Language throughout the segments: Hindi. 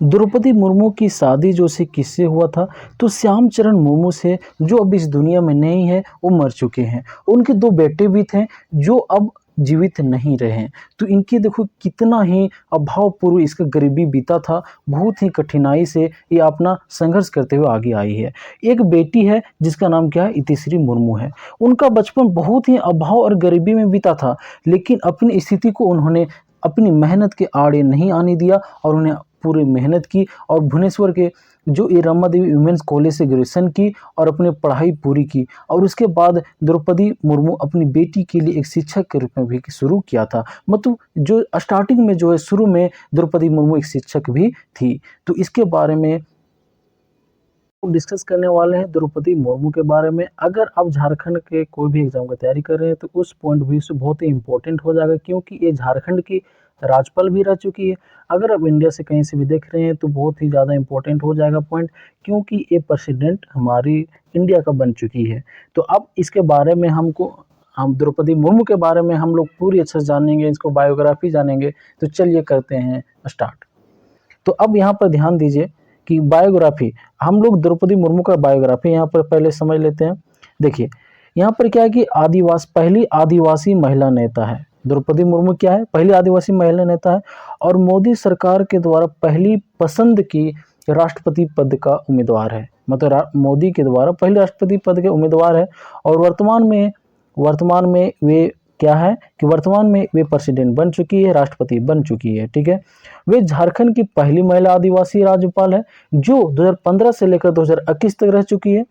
द्रौपदी मुर्मू की शादी जो से किससे हुआ था, तो श्यामचरण मुर्मू से, जो अब इस दुनिया में नहीं है, वो मर चुके हैं। उनके 2 बेटे भी थे जो अब जीवित नहीं रहे हैं। तो इनकी देखो कितना ही अभावपूर्व इसका गरीबी बीता था, बहुत ही कठिनाई से ये अपना संघर्ष करते हुए आगे आई है। एक बेटी है जिसका नाम क्या है, इतिश्री मुर्मू है। उनका बचपन बहुत ही अभाव और गरीबी में बीता था, लेकिन अपनी स्थिति को उन्होंने अपनी मेहनत के आड़े नहीं आने दिया और उन्हें पूरी मेहनत की और भुवनेश्वर के जो ये रमा देवी वुमेन्स कॉलेज से ग्रेजुएशन की और अपनी पढ़ाई पूरी की। और उसके बाद द्रौपदी मुर्मू अपनी बेटी के लिए एक शिक्षक के रूप में भी शुरू किया था। मतलब जो स्टार्टिंग में जो है, शुरू में द्रौपदी मुर्मू एक शिक्षक भी थी। तो इसके बारे में डिस्कस करने वाले हैं, द्रौपदी मुर्मू के बारे में। अगर आप झारखंड के कोई भी एग्जाम की तैयारी कर रहे हैं तो उस पॉइंट व्यू से बहुत ही इंपॉर्टेंट हो जाएगा, क्योंकि ये झारखंड की राज्यपाल भी रह चुकी है। अगर आप इंडिया से कहीं से भी देख रहे हैं तो बहुत ही ज़्यादा इंपॉर्टेंट हो जाएगा पॉइंट, क्योंकि ये प्रेसिडेंट हमारी इंडिया का बन चुकी है। तो अब इसके बारे में हम द्रौपदी मुर्मू के बारे में हम लोग पूरी अच्छे से जानेंगे, इसको बायोग्राफी जानेंगे। तो चलिए करते हैं स्टार्ट। तो अब यहाँ पर ध्यान दीजिए कि बायोग्राफी, हम लोग द्रौपदी मुर्मू का बायोग्राफी यहाँ पर पहले समझ लेते हैं। देखिए यहाँ पर क्या है कि पहली आदिवासी महिला नेता है। द्रौपदी मुर्मू क्या है, पहली आदिवासी महिला नेता है और मोदी सरकार के द्वारा पहली पसंद की राष्ट्रपति पद का उम्मीदवार है। मतलब मोदी के द्वारा पहले राष्ट्रपति पद के उम्मीदवार है। और वर्तमान में वे क्या है कि वर्तमान में वे प्रेसिडेंट बन चुकी है, राष्ट्रपति बन चुकी है। ठीक है, वे झारखंड की पहली महिला आदिवासी राज्यपाल है जो 2015 से लेकर 2021 तक रह चुकी है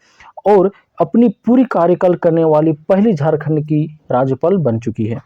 और अपनी पूरी कार्यकाल करने वाली पहली झारखंड की राज्यपाल बन चुकी है।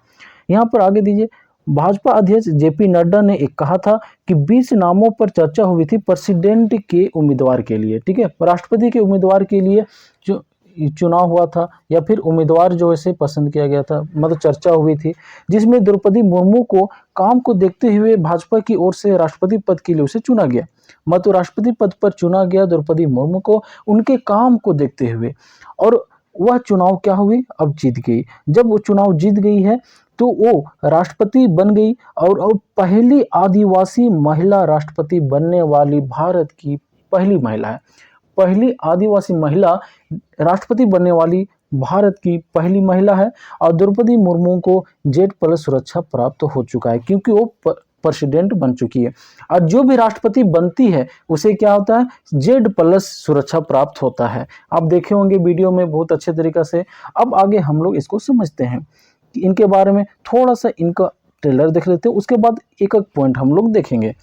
यहाँ पर आगे दीजिए, भाजपा अध्यक्ष जेपी नड्डा ने एक कहा था कि 20 नामों पर चर्चा हुई थी प्रेसिडेंट के उम्मीदवार के लिए। ठीक है, राष्ट्रपति के उम्मीदवार के लिए जो चुनाव हुआ था या फिर उम्मीदवार जो है पसंद किया गया था, मतलब चर्चा हुई थी, जिसमें द्रौपदी मुर्मू को काम को देखते हुए भाजपा की ओर से राष्ट्रपति पद के लिए उसे चुना गया। मतलब राष्ट्रपति पद पर चुना गया द्रौपदी मुर्मू को उनके काम को देखते हुए। और वह चुनाव क्या हुई, अब जीत गई। जब वो चुनाव जीत गई है तो वो राष्ट्रपति बन गई और पहली आदिवासी महिला राष्ट्रपति बनने वाली भारत की पहली महिला है। पहली आदिवासी महिला राष्ट्रपति बनने वाली भारत की पहली महिला है। और द्रौपदी मुर्मू को Z+ सुरक्षा प्राप्त हो चुका है, क्योंकि वो प्रेसिडेंट बन चुकी है। और जो भी राष्ट्रपति बनती है उसे क्या होता है, Z+ सुरक्षा प्राप्त होता है। आप देखे होंगे वीडियो में बहुत अच्छे तरीके से। अब आगे हम लोग इसको समझते हैं कि इनके बारे में थोड़ा सा इनका ट्रेलर देख लेते हैं, उसके बाद एक एक पॉइंट हम लोग देखेंगे।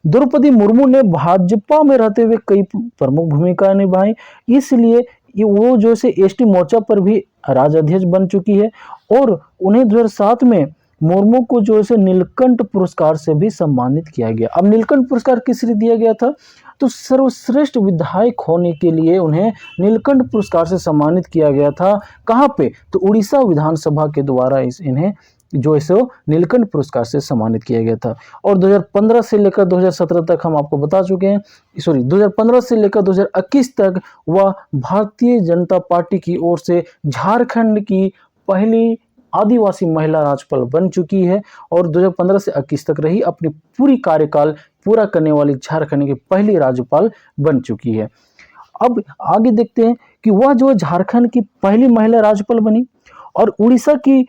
द्रौपदी मुर्मू ने भाजपा में रहते हुए कई प्रमुख भूमिकाएं निभाई, इसलिए वो जो से एसटी मोर्चा पर भी राज्याध्यक्ष बन चुकी है। और उन्हें 2007 में मुर्मू को जो है नीलकंठ पुरस्कार से भी सम्मानित किया गया। अब नीलकंठ पुरस्कार किस लिए दिया गया था, तो सर्वश्रेष्ठ विधायक होने के लिए उन्हें नीलकंठ पुरस्कार से सम्मानित किया गया था। कहाँ पे, तो उड़ीसा विधानसभा के द्वारा इन्हें जो है नीलकंठ पुरस्कार से सम्मानित किया गया था। और 2015 से लेकर 2017 तक हम आपको बता चुके हैं, 2015 से लेकर 2021 तक वह भारतीय जनता पार्टी की ओर से झारखंड की पहली आदिवासी महिला राज्यपाल बन चुकी है और 2015 से 21 तक रही, अपनी पूरी कार्यकाल पूरा करने वाली झारखंड की पहली राज्यपाल बन चुकी है। अब आगे देखते हैं कि वह जो झारखंड की पहली महिला राज्यपाल बनी और उड़ीसा की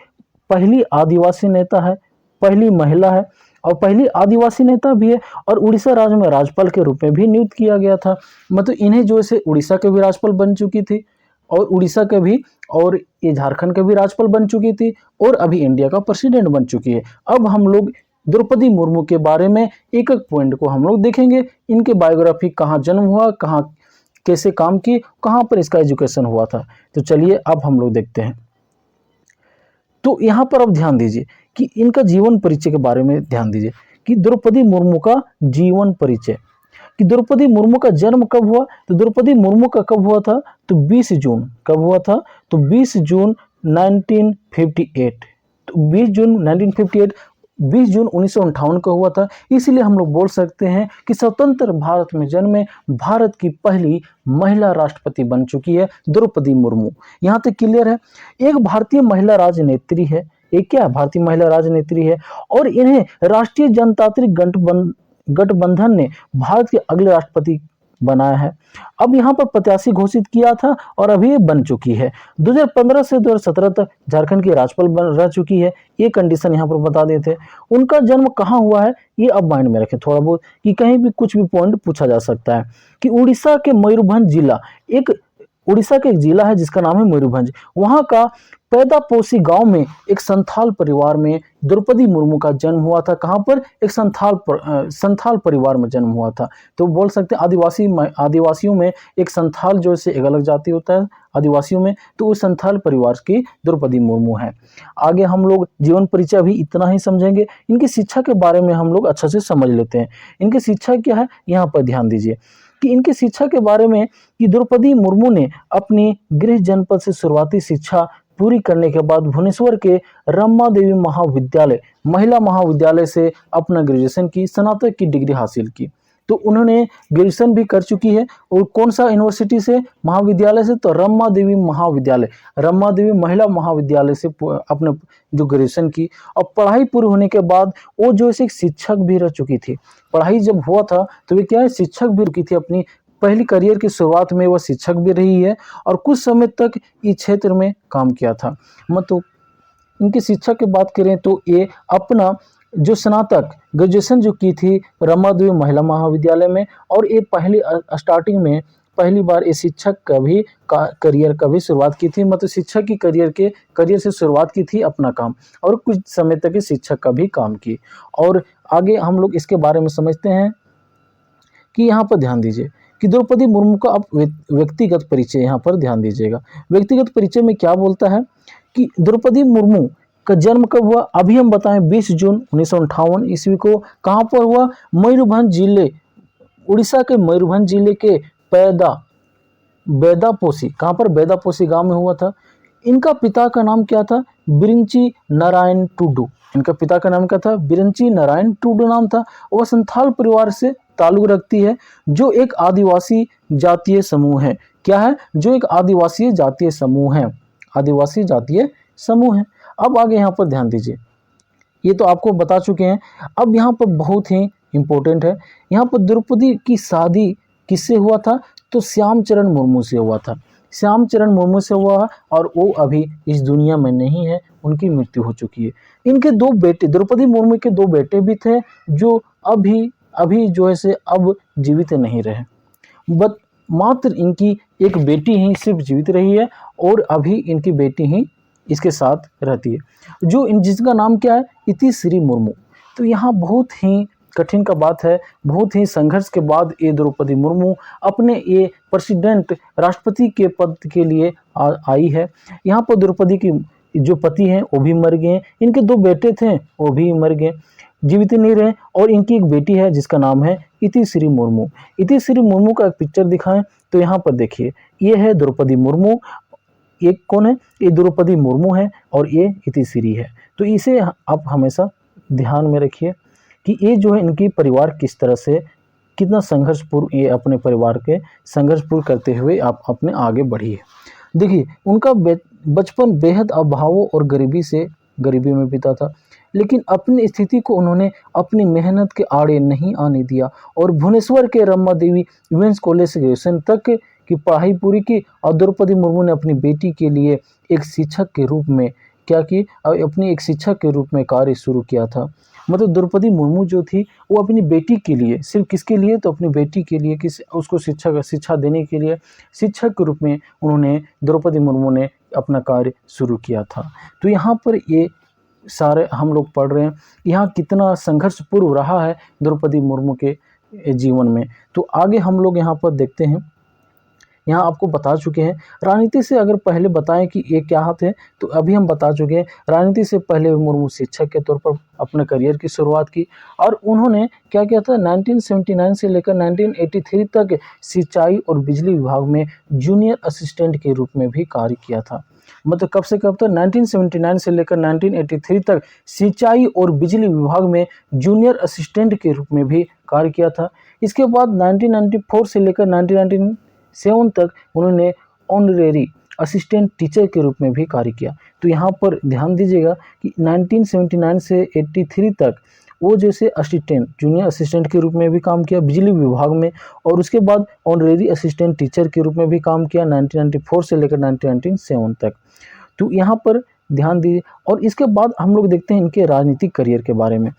पहली आदिवासी नेता है, पहली महिला है और पहली आदिवासी नेता भी है। और उड़ीसा राज्य में राज्यपाल के रूप में भी नियुक्त किया गया था। मतलब इन्हें जो है उड़ीसा के भी राज्यपाल बन चुकी थी और उड़ीसा के भी, और ये झारखंड के भी राज्यपाल बन चुकी थी और अभी इंडिया का प्रेसिडेंट बन चुकी है। अब हम लोग द्रौपदी मुर्मू के बारे में एक एक पॉइंट को हम लोग देखेंगे। इनके बायोग्राफी, कहाँ जन्म हुआ, कहाँ कैसे काम की, कहाँ पर इसका एजुकेशन हुआ था। तो चलिए अब हम लोग देखते हैं। तो यहाँ पर अब ध्यान दीजिए कि इनका जीवन परिचय के बारे में ध्यान दीजिए कि द्रौपदी मुर्मू का जीवन परिचय, कि द्रौपदी मुर्मू का जन्म कब हुआ। तो द्रौपदी मुर्मू का कब हुआ था, तो 20 जून कब हुआ था, तो 20 जून 1958। तो 20 जून 1958, 20 जून 1958 का हुआ था। इसलिए हम लोग बोल सकते हैं कि स्वतंत्र भारत में जन्मे भारत की पहली महिला राष्ट्रपति बन चुकी है द्रौपदी मुर्मू। यहाँ तक क्लियर है। एक भारतीय महिला राजनेत्री है, एक क्या भारतीय महिला राजनेत्री है और इन्हें राष्ट्रीय जनतांत्रिक गठबंधन गठबंधन ने भारत के अगले राष्ट्रपति बनाया है। अब यहाँ पर प्रत्याशी घोषित किया था और अभी ये बन चुकी है। 2015 से 2017 तक झारखंड की राज्यपाल बन रह चुकी है। ये कंडीशन यहाँ पर बता देते। उनका जन्म कहाँ हुआ है ये अब माइंड में रखें थोड़ा बहुत, कि कहीं भी कुछ भी पॉइंट पूछा जा सकता है। कि उड़ीसा के मयूरभंज जिला, उड़ीसा का एक जिला है जिसका नाम है मयूरभंज, वहाँ का पैदापोसी गांव में एक संथाल परिवार में द्रौपदी मुर्मू का जन्म हुआ था। कहाँ पर? एक संथाल परिवार में जन्म हुआ था। तो बोल सकते हैं आदिवासियों में एक संथाल जो से एक अलग जाति होता है आदिवासियों में, तो उस संथाल परिवार की द्रौपदी मुर्मू है। आगे हम लोग जीवन परिचय भी इतना ही समझेंगे। इनकी शिक्षा के बारे में हम लोग अच्छे से समझ लेते हैं। इनकी शिक्षा क्या है यहाँ पर ध्यान दीजिए कि इनकी शिक्षा के बारे में कि द्रौपदी मुर्मू ने अपनी गृह जनपद से शुरुआती शिक्षा पूरी करने के बाद भुवनेश्वर के रमा देवी महाविद्यालय महिला महाविद्यालय से अपना ग्रेजुएशन की, स्नातक की डिग्री हासिल की। तो उन्होंने ग्रेजुएशन भी कर चुकी है। और कौन सा यूनिवर्सिटी से, महाविद्यालय से? तो रमा देवी महाविद्यालय, रमा देवी महिला महाविद्यालय से अपने जो ग्रेजुएशन की। और पढ़ाई पूरी होने के बाद वो जो है एक शिक्षक भी रह चुकी थी। पढ़ाई जब हुआ था तो वे क्या है, शिक्षक भी रुकी थी। अपनी पहली करियर की शुरुआत में वह शिक्षक भी रही है और कुछ समय तक इस क्षेत्र में काम किया था। मतलब इनकी शिक्षा की बात करें तो ये अपना जो स्नातक ग्रेजुएशन जो की थी रमादेवी महिला महाविद्यालय में, और ये स्टार्टिंग में पहली बार ये शिक्षक का भी करियर का भी शुरुआत की थी। मतलब शिक्षक की करियर से शुरुआत की थी अपना काम, और कुछ समय तक शिक्षक का भी काम की। और आगे हम लोग इसके बारे में समझते हैं कि यहाँ पर ध्यान दीजिए कि द्रौपदी मुर्मू का अब व्यक्तिगत परिचय यहाँ पर ध्यान दीजिएगा। व्यक्तिगत परिचय में क्या बोलता है कि द्रौपदी मुर्मू का जन्म कब हुआ? अभी हम बताएं 20 जून 1958 ईस्वी को। कहाँ पर हुआ? मयूरभंज जिले, उड़ीसा के मयूरभंज जिले के बेदापोसी, कहाँ पर? बेदापोसी गांव में हुआ था। इनका पिता का नाम क्या था? बिरंची नारायण टुडू। इनका पिता का नाम क्या था? बिरंची नारायण टुडू नाम था। वह संथाल परिवार से ताल्लुक रखती है, जो एक आदिवासी जातीय समूह है। क्या है? जो एक आदिवासी जातीय समूह है, आदिवासी जातीय समूह है। अब आगे यहाँ पर ध्यान दीजिए, ये तो आपको बता चुके हैं। अब यहाँ पर बहुत ही इंपॉर्टेंट है, यहाँ पर द्रौपदी की शादी किससे हुआ था? तो श्यामचरण मुर्मू से हुआ था। श्यामचरण मुर्मू से हुआ और वो अभी इस दुनिया में नहीं है, उनकी मृत्यु हो चुकी है। इनके दो बेटे, द्रौपदी मुर्मू के दो बेटे भी थे जो अभी जो है से अब जीवित नहीं रहे। बट मात्र इनकी एक बेटी ही सिर्फ जीवित रही है, और अभी इनकी बेटी ही इसके साथ रहती है, जिसका नाम क्या है? इतिश्री मुर्मू। तो यहाँ बहुत ही कठिन का बात है, बहुत ही संघर्ष के बाद ये द्रौपदी मुर्मू अपने ये प्रेसिडेंट राष्ट्रपति के पद के लिए आई है। यहाँ पर द्रौपदी की जो पति हैं वो भी मर गए, इनके दो बेटे थे वो भी मर गए, जीवित नहीं रहे। और इनकी एक बेटी है जिसका नाम है इतिश्री मुर्मू। इतिश्री मुर्मू का एक पिक्चर दिखाएं तो यहाँ पर देखिए, ये है द्रौपदी मुर्मू। ये कौन है? ये द्रौपदी मुर्मू है और ये इतिश्री है। तो इसे आप हमेशा ध्यान में रखिए कि ये जो है इनकी परिवार किस तरह से, कितना संघर्षपूर्ण ये अपने परिवार के संघर्षपूर्ण करते हुए आप अपने आगे बढ़िए। देखिए उनका बचपन बेहद अभावों और गरीबी में बीता था, लेकिन अपनी स्थिति को उन्होंने अपनी मेहनत के आड़े नहीं आने दिया और भुवनेश्वर के रमा देवी वुमेन्स कॉलेज से ग्रेजुएशन तक की पढ़ाई पूरी की। और द्रौपदी मुर्मू ने अपनी बेटी के लिए एक शिक्षक के रूप में क्या की? अपनी एक शिक्षक के रूप में कार्य शुरू किया था। मतलब द्रौपदी मुर्मू जो थी वो अपनी बेटी के लिए, सिर्फ किसके लिए? तो अपनी बेटी के लिए, उसको शिक्षा देने के लिए शिक्षक के रूप में उन्होंने, द्रौपदी मुर्मू ने अपना कार्य शुरू किया था। तो यहाँ पर ये सारे हम लोग पढ़ रहे हैं, यहाँ कितना संघर्षपूर्ण रहा है द्रौपदी मुर्मू के जीवन में। तो आगे हम लोग यहाँ पर देखते हैं। यहाँ आपको बता चुके हैं राजनीति से, अगर पहले बताएं कि ये क्या थे तो अभी हम बता चुके हैं। राजनीति से पहले मुर्मू शिक्षक के तौर पर अपने करियर की शुरुआत की और उन्होंने क्या किया था? 1979 से लेकर 1983 तक सिंचाई और बिजली विभाग में जूनियर असिस्टेंट के रूप में भी कार्य किया था। मतलब कब से कब तक? 1979 से लेकर 1983 तक सिंचाई और बिजली विभाग में जूनियर असिस्टेंट के रूप में भी कार्य किया था। इसके बाद 1994 से लेकर 1997 तक उन्होंने ऑनरेरी असिस्टेंट टीचर के रूप में भी कार्य किया। तो यहाँ पर ध्यान दीजिएगा कि 1979 से 83 तक वो जैसे असिस्टेंट, जूनियर असिस्टेंट के रूप में भी काम किया बिजली विभाग में, और उसके बाद ऑनरेरी असिस्टेंट टीचर के रूप में भी काम किया 1994 से लेकर 1997 तक। तो यहाँ पर ध्यान दीजिए। और इसके बाद हम लोग देखते हैं इनके राजनीतिक करियर के बारे में।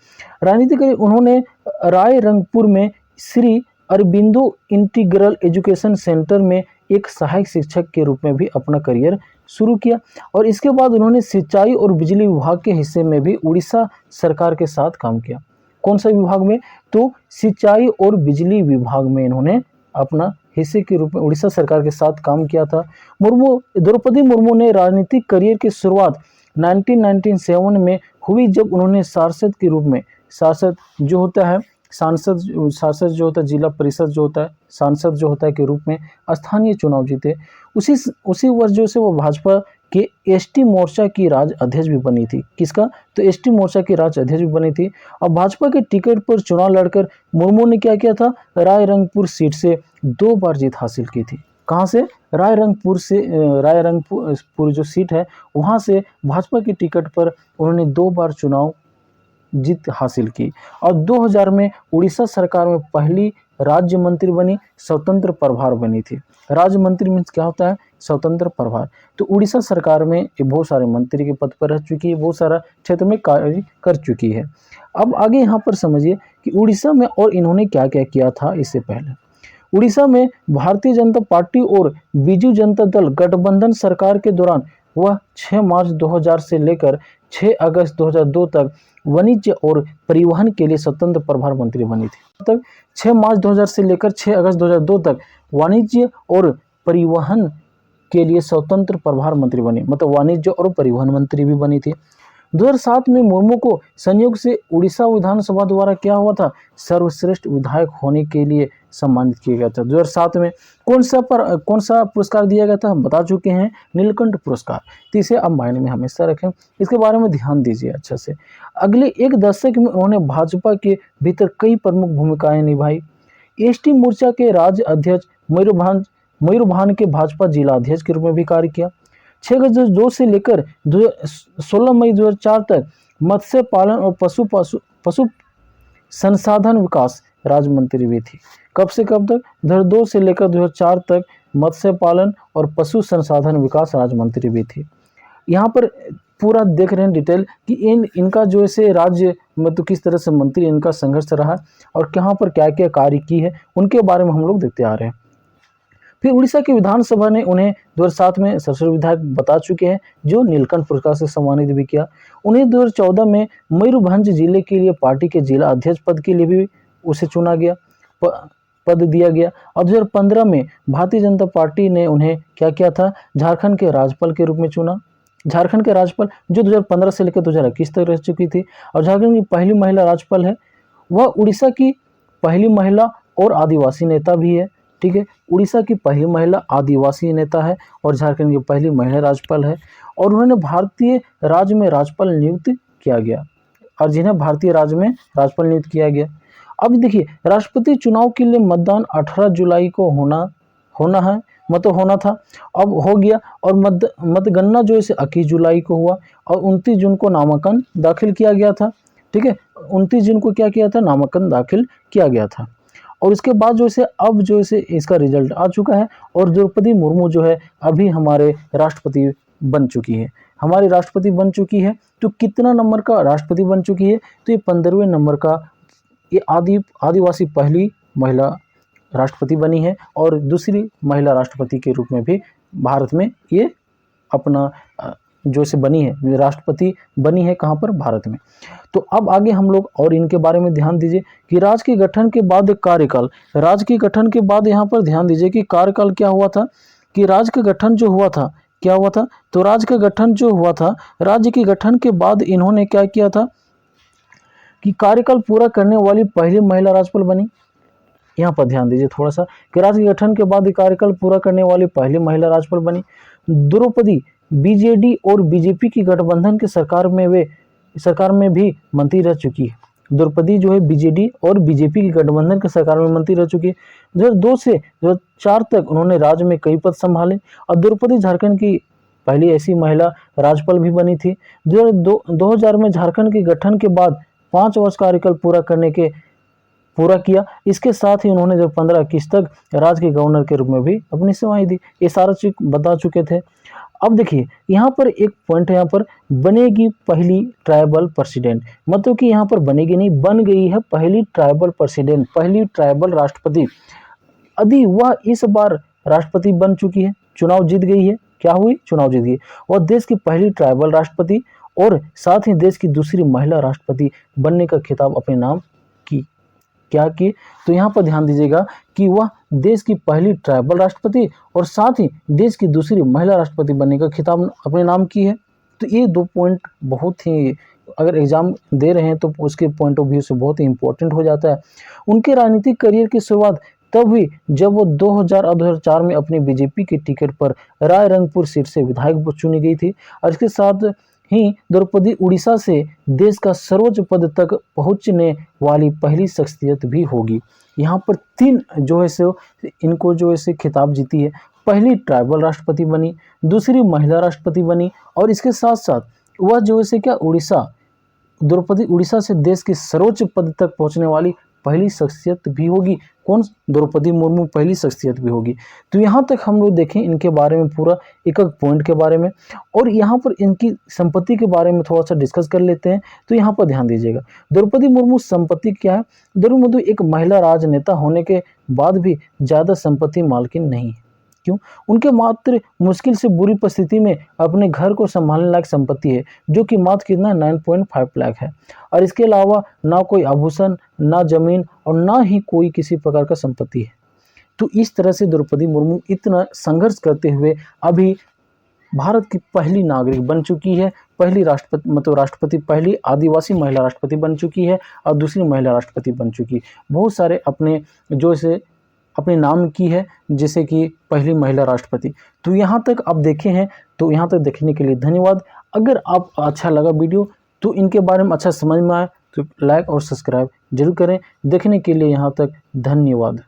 राजनीतिक करियर, उन्होंने रायरंगपुर में Shri Aurobindo integral education centre में एक सहायक शिक्षक के रूप में भी अपना करियर शुरू किया। और इसके बाद उन्होंने सिंचाई और बिजली विभाग के हिस्से में भी उड़ीसा सरकार के साथ काम किया। कौन सा विभाग में? तो सिंचाई और बिजली विभाग में इन्होंने अपना हिस्से के रूप में उड़ीसा सरकार के साथ काम किया था। द्रौपदी मुर्मू ने राजनीतिक करियर की शुरुआत 1997 में हुई, जब उन्होंने सांसद के रूप में, सांसद जो होता है, सांसद जो होता है, जिला परिषद जो होता है, सांसद जो होता है के रूप में स्थानीय चुनाव जीते। उसी वर्ष जो से वो भाजपा के एसटी मोर्चा की राज्य अध्यक्ष भी बनी थी। किसका? तो एसटी मोर्चा की राज्य अध्यक्ष भी बनी थी। और भाजपा के टिकट पर चुनाव लड़कर मुर्मू ने क्या किया था? रायरंगपुर सीट से 2 बार जीत हासिल की थी। कहाँ से? रायरंगपुर से। रायरंगपुर जो सीट है वहाँ से भाजपा के टिकट पर उन्होंने 2 बार चुनाव जीत हासिल की। और 2000 में उड़ीसा सरकार में पहली राज्य मंत्री बनी, स्वतंत्र प्रभार बनी थी। राज्य मंत्री मीन्स क्या होता है? स्वतंत्र प्रभार। तो उड़ीसा सरकार में ये बहुत सारे मंत्री के पद पर रह चुकी है, बहुत सारा क्षेत्र में कार्य कर चुकी है। अब आगे यहाँ पर समझिए कि उड़ीसा में और इन्होंने क्या क्या किया था इससे पहले। उड़ीसा में भारतीय जनता पार्टी और बीजू जनता दल गठबंधन सरकार के दौरान वह 6 मार्च 2000 से लेकर 6 अगस्त 2002 तक वाणिज्य और परिवहन के लिए स्वतंत्र प्रभार मंत्री बनी थी। तक 6 मार्च 2000 से लेकर 6 अगस्त 2002 तक वाणिज्य और परिवहन के लिए स्वतंत्र प्रभार मंत्री बनी, मतलब वाणिज्य और परिवहन मंत्री भी बनी थी। 2007 में मुर्मू को संयोग से उड़ीसा विधानसभा द्वारा क्या हुआ था? सर्वश्रेष्ठ विधायक होने के लिए सम्मानित किया गया था। 2007 में कौन सा पुरस्कार दिया गया था? हम बता चुके हैं, नीलकंठ पुरस्कार। तो इसे आप मायने में हमेशा रखें, इसके बारे में ध्यान दीजिए अच्छा से। अगले 1 दशक में उन्होंने भाजपा के भीतर कई प्रमुख भूमिकाएं निभाई। एसटी मोर्चा के राज्य अध्यक्ष, मयूरभंज के भाजपा जिला अध्यक्ष के रूप में भी कार्य किया। 6 अगस्त 2002 से लेकर 16 मई 2004 तक मत्स्य पालन और पशु संसाधन विकास राज्य मंत्री भी थी। कब से कब तक? 2002 से लेकर 2004 तक मत्स्य पालन और पशु संसाधन विकास राज्य मंत्री भी थी। यहाँ पर पूरा देख रहे हैं डिटेल कि इनका जो ऐसे राज्य में तो किस तरह से मंत्री इनका संघर्ष रहा और कहाँ पर क्या क्या कार्य की है, उनके बारे में हम लोग देखते आ रहे हैं। फिर उड़ीसा की विधानसभा ने उन्हें 2007 में सर्वश्रेष्ठ विधायक बता चुके हैं, जो नीलकंठ पुरस्कार से सम्मानित भी किया। उन्हें 2014 में मयूरभंज जिले के लिए पार्टी के जिला अध्यक्ष पद के लिए भी उसे चुना गया, पद दिया गया। और 2015 में भारतीय जनता पार्टी ने उन्हें क्या किया था? झारखंड के राज्यपाल के रूप में चुना। झारखंड के राज्यपाल जो 2015 से लेकर 2021 तक रह चुकी थी और झारखंड की पहली महिला राज्यपाल है। वह उड़ीसा की पहली महिला और आदिवासी नेता भी है। ठीक है, उड़ीसा की पहली महिला आदिवासी नेता है और झारखंड की पहली महिला राज्यपाल है। और उन्होंने भारतीय राज्य में राज्यपाल नियुक्त किया गया, और जिन्हें भारतीय राज्य में राज्यपाल नियुक्त किया गया। अब देखिए, राष्ट्रपति चुनाव के लिए मतदान 18 जुलाई को होना है, मतलब होना था, अब हो गया। और मतगणना जो है 21 जुलाई को हुआ और 29 जून को नामांकन दाखिल किया गया था। ठीक है, 29 जून को क्या किया था? नामांकन दाखिल किया गया था। और उसके बाद जो है अब जो है इसका रिजल्ट आ चुका है और द्रौपदी मुर्मू जो है अभी हमारे राष्ट्रपति बन चुकी है, हमारी राष्ट्रपति बन चुकी है। तो कितना नंबर का राष्ट्रपति बन चुकी है? तो ये 15वें नंबर का ये आदिवासी पहली महिला राष्ट्रपति बनी है और दूसरी महिला राष्ट्रपति के रूप में भी भारत में ये अपना जो से बनी है, राष्ट्रपति बनी है। कहाँ पर? भारत में। तो अब आगे हम लोग और इनके बारे में ध्यान दीजिए कि राज्य के गठन के बाद कार्यकाल, राज्य के गठन के बाद यहाँ पर ध्यान दीजिए कि कार्यकाल क्या हुआ था, कि राज्य का गठन जो हुआ था क्या हुआ था? तो राज्य का गठन जो हुआ था, राज्य के गठन के बाद इन्होंने क्या किया था कि कार्यकाल पूरा करने वाली पहली महिला राज्यपाल बनी। यहाँ पर ध्यान दीजिए थोड़ा सा कि राज्य के गठन के बाद कार्यकाल पूरा करने वाली पहली महिला राज्यपाल बनी। द्रौपदी बीजेडी और बीजेपी की गठबंधन की सरकार में भी मंत्री रह चुकी है। द्रौपदी जो है बीजेडी और बीजेपी की गठबंधन की सरकार में मंत्री रह चुकी है। 2002 से 2004 तक उन्होंने राज्य में कई पद संभाले और द्रौपदी झारखंड की पहली ऐसी महिला राज्यपाल भी बनी थी। 2000 में झारखंड के गठन के बाद 5 वर्ष कार्यकाल पूरा किया। इसके साथ ही उन्होंने जब 15-21 तक राज्य के गवर्नर के रूप में भी अपनी सेवाएं दी। ये सारा चीज बता चुके थे। अब देखिए यहाँ पर एक पॉइंट है, यहाँ पर बनेगी पहली ट्राइबल प्रेसिडेंट, मतलब कि यहाँ पर बनेगी नहीं, बन गई है पहली ट्राइबल प्रेसिडेंट, पहली ट्राइबल राष्ट्रपति। यदि वह इस बार राष्ट्रपति बन चुकी है, चुनाव जीत गई है, क्या हुई, चुनाव जीत गई और देश की पहली ट्राइबल राष्ट्रपति और साथ ही देश की दूसरी महिला राष्ट्रपति बनने का खिताब अपने नाम की। क्या की, तो यहाँ पर ध्यान दीजिएगा कि वह देश की पहली ट्राइबल राष्ट्रपति और साथ ही देश की दूसरी महिला राष्ट्रपति बनने का खिताब अपने नाम की है। तो ये 2 पॉइंट बहुत ही, अगर एग्जाम दे रहे हैं तो उसके पॉइंट ऑफ व्यू से बहुत ही इंपॉर्टेंट हो जाता है। उनके राजनीतिक करियर की शुरुआत तब हुई जब वो 2000 और 2004 में अपनी बीजेपी के टिकट पर रायरंगपुर सीट से विधायक चुनी गई थी। और इसके साथ ही द्रौपदी उड़ीसा से देश का सर्वोच्च पद तक पहुंचने वाली पहली शख्सियत भी होगी। यहाँ पर 3 जो है सो इनको जो है से खिताब जीती है। पहली ट्राइबल राष्ट्रपति बनी, दूसरी महिला राष्ट्रपति बनी और इसके साथ साथ वह जो है से क्या द्रौपदी उड़ीसा से देश के सर्वोच्च पद तक पहुंचने वाली पहली शख्सियत भी होगी। कौन, द्रौपदी मुर्मू पहली शख्सियत भी होगी। तो यहाँ तक हम लोग देखें इनके बारे में पूरा एक पॉइंट के बारे में, और यहाँ पर इनकी संपत्ति के बारे में थोड़ा सा डिस्कस कर लेते हैं। तो यहाँ पर ध्यान दीजिएगा, द्रौपदी मुर्मू संपत्ति क्या है। द्रौपदी मुर्मू एक महिला राजनेता होने के बाद भी ज़्यादा संपत्ति मालकिन नहीं है। क्यों, उनके मात्र मुश्किल से बुरी परिस्थिति में अपने घर को संभालने लायक संपत्ति है, जो कि मात्र कितना 9.5 लाख है। और इसके अलावा ना कोई आभूषण, ना जमीन और ना ही कोई किसी प्रकार का संपत्ति है। तो इस तरह से द्रौपदी मुर्मू इतना संघर्ष करते हुए अभी भारत की पहली नागरिक बन चुकी है, पहली राष्ट्रपति, मतलब राष्ट्रपति, पहली आदिवासी महिला राष्ट्रपति बन चुकी है और दूसरी महिला राष्ट्रपति बन चुकी है। बहुत सारे अपने जो इसे अपने नाम की है, जैसे कि पहली महिला राष्ट्रपति। तो यहाँ तक आप देखे हैं, तो यहाँ तक देखने के लिए धन्यवाद। अगर आप अच्छा लगा वीडियो, तो इनके बारे में अच्छा समझ में आए तो लाइक और सब्सक्राइब जरूर करें। देखने के लिए यहाँ तक धन्यवाद।